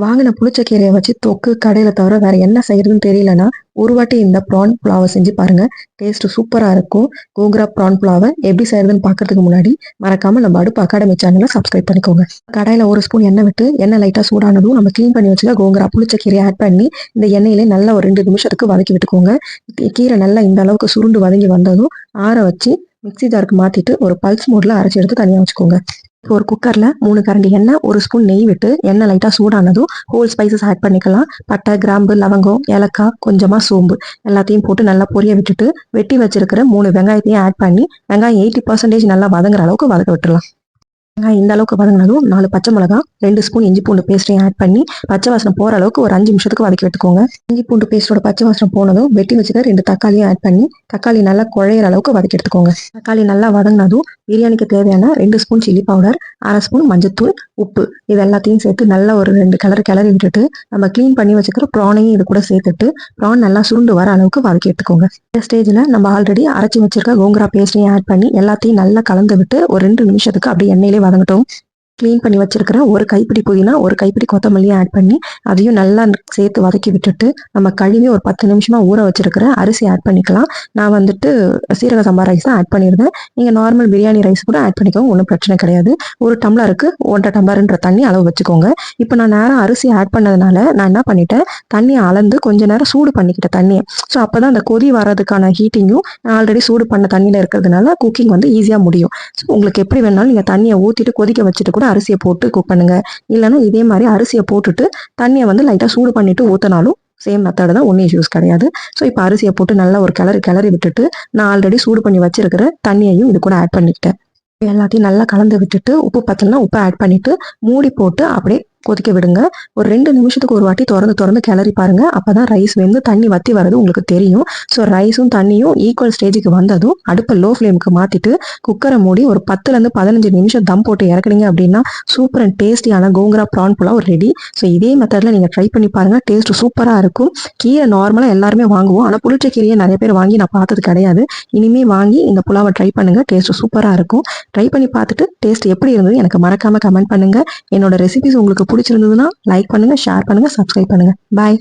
வாங்கின புளிச்சக்கீரையை வச்சு தொக்கு கடையில தவிர வேற என்ன செய்யறதுன்னு தெரியலனா ஒரு வாட்டி இந்த ப்ரான் புலாவை செஞ்சு பாருங்க. டேஸ்ட் சூப்பரா இருக்கும். கோங்குரா ப்ரான் புலாவை எப்படி செய்யறதுன்னு பாக்கிறதுக்கு முன்னாடி மறக்காம நம்ம அடுப்பு அகாடமி சேனலை சப்ஸ்கிரைப் பண்ணிக்கோங்க. கடாயில ஒரு ஸ்பூன் எண்ணெய் விட்டு எண்ணெய் லைட்டா சூடானதும் நம்ம கிளீன் பண்ணி வச்சுக்க கோங்குரா புளிச்சக்கீரையை ஆட் பண்ணி இந்த எண்ணெயிலே நல்லா ஒரு 2 நிமிஷத்துக்கு வதக்கி விட்டுக்கோங்க. கீரை நல்லா இந்த அளவுக்கு சுருண்டு வதங்கி வந்ததும் ஆற வச்சு மிக்ஸி ஜாருக்கு மாத்திட்டு ஒரு பல்ஸ் மோட்ல அரைச்சி எடுத்து தனியா வச்சுக்கோங்க. இப்போ ஒரு குக்கர்ல 3 கரண்டி எண்ணெய், 1 ஸ்பூன் நெய் விட்டு எண்ணெய் லைட்டா சூடானதும் ஹோல் ஸ்பைசஸ் ஆட் பண்ணிக்கலாம். பட்டை, கிராம்பு, லவங்கம், ஏலக்காய், கொஞ்சமா சோம்பு எல்லாத்தையும் போட்டு நல்லா பொரிய விட்டுட்டு வெட்டி வச்சிருக்கிற 3 வெங்காயத்தையும் ஆட் பண்ணி வெங்காயம் 80% நல்லா வதங்குற அளவுக்கு வதக்க விட்டுறலாம். வெங்காயம் இந்த அளவுக்கு வதங்கினதும் 4 பச்சை மிளகா, 2 ஸ்பூன் இஞ்சி பூண்டு பேஸ்ட்டையும் ஆட் பண்ணி பச்சை வாசனை போற அளவுக்கு ஒரு 5 நிமிஷத்துக்கு வதக்கி விட்டுக்கோங்க. இஞ்சி பூண்டு பேஸ்டோட பச்சை வாசனை போனதும் வெட்டி வச்சுக்க 2 தக்காளியும் ஆட் பண்ணி தக்காளி நல்லா குழையிற அளவுக்கு வதக்கி எடுத்துக்கோங்க. தக்காளி நல்லா வதங்கினதும் பிரியாணிக்கு தேவையான 2 ஸ்பூன் சில்லி பவுடர், 1/2 ஸ்பூன் மஞ்சத்தூள், உப்பு இது எல்லாத்தையும் சேர்த்து நல்லா ஒரு 2 கிளறி விட்டுட்டு நம்ம கிளீன் பண்ணி வச்சுக்கிற ப்ரானையும் இது கூட சேர்த்துட்டு ப்ரான் நல்லா சுருண்டு வர அளவுக்கு வதக்கி எடுத்துக்கோங்க. இந்த ஸ்டேஜில் நம்ம ஆல்ரெடி அரைச்சி வச்சிருக்க கோங்குரா பேஸ்டையும் ஆட் பண்ணி எல்லாத்தையும் நல்லா கலந்து விட்டு ஒரு 2 நிமிஷத்துக்கு அப்படியே எண்ணெயிலே வதங்கட்டும். கிளீன் பண்ணி வச்சிருக்கிற ஒரு கைப்பிடி புதினா, ஒரு கைப்பிடி கொத்தமல்லியும் ஆட் பண்ணி அதையும் நல்லா சேர்த்து வதக்கி விட்டுட்டு நம்ம கழுவி ஒரு 10 நிமிஷமா ஊற வச்சிருக்கிற அரிசி ஆட் பண்ணிக்கலாம். நான் வந்துட்டு சீரக சம்பா ரைஸ் தான் ஆட் பண்ணியிருந்தேன். நீங்க நார்மல் பிரியாணி ரைஸ் கூட ஆட் பண்ணிக்கோங்க, ஒன்றும் பிரச்சனை கிடையாது. ஒரு டம்ளருக்கு 1.5 டம்ளர்ன்ற தண்ணி அளவு வச்சுக்கோங்க. இப்போ நான் நேரம் அரிசி ஆட் பண்ணதுனால நான் என்ன பண்ணிட்டேன், தண்ணியை அளந்து கொஞ்ச நேரம் சூடு பண்ணிக்கிட்டேன் தண்ணியை. ஸோ அப்போதான் அந்த கொதி வர்றதுக்கான ஹீட்டிங்கும் நான் ஆல்ரெடி சூடு பண்ண தண்ணியில் இருக்கிறதுனால குக்கிங் வந்து ஈஸியாக முடியும். ஸோ உங்களுக்கு எப்படி வேணாலும் நீங்கள் தண்ணியை ஊற்றிட்டு கொதிக்க வச்சுட்டு கூட அரிசியை போட்டு குக் பண்ணுங்க. இல்லைன்னா இதே மாதிரி அரிசியை போட்டுட்டு தண்ணியை வந்து லைட்டாக சூடு பண்ணிட்டு ஊற்றினாலும் சேம் மெத்தட் தான், ஒன்றும் இஷ்யூஸ் கிடையாது. ஸோ இப்போ அரிசியை போட்டு நல்லா ஒரு கிளறி விட்டுட்டு நான் ஆல்ரெடி சூடு பண்ணி வச்சிருக்கிற தண்ணியையும் இது கூட ஆட் பண்ணிக்கிட்டேன். எல்லாத்தையும் நல்லா கலந்து விட்டுட்டு உப்பு பத்தலனா உப்பு ஆட் பண்ணிட்டு மூடி போட்டு அப்படியே கொதிக்க விடுங்க. ஒரு 2 நிமிஷத்துக்கு ஒரு வாட்டி திறந்து கிளறி பாருங்க. அப்பதான் ரைஸ் வெந்து தண்ணி வத்தி வர்றது உங்களுக்கு தெரியும். ஸோ ரைஸும் தண்ணியும் ஈக்குவல் ஸ்டேஜுக்கு வந்ததும் அடுப்பை லோ ஃப்ளேமுக்கு மாத்திட்டு குக்கரை மூடி ஒரு 10 to 15 நிமிஷம் தம் போட்டு இறக்குனீங்க அப்படின்னா சூப்பர் அண்ட் டேஸ்டியான gongura prawn pulao ready. So இதே மெத்தட்ல நீங்க ட்ரை பண்ணி பாருங்க. டேஸ்ட் சூப்பரா இருக்கும். கீரை நார்மலா எல்லாருமே வாங்குவோம், ஆனா புளிச்ச கீரையை நிறைய பேர் வாங்கி நான் பார்த்தது கிடையாது. இனிமே வாங்கி இந்த புலாவை ட்ரை பண்ணுங்க. டேஸ்ட் சூப்பரா இருக்கும். ட்ரை பண்ணி பார்த்துட்டு டேஸ்ட் எப்படி இருந்தது எனக்கு மறக்காம கமெண்ட் பண்ணுங்க. என்னோட ரெசிபிஸ் உங்களுக்கு பிடிச்சிருந்ததுன்னா லைக் பண்ணுங்க, ஷேர் பண்ணுங்க, சப்ஸ்கிரைப் பண்ணுங்க. பாய்.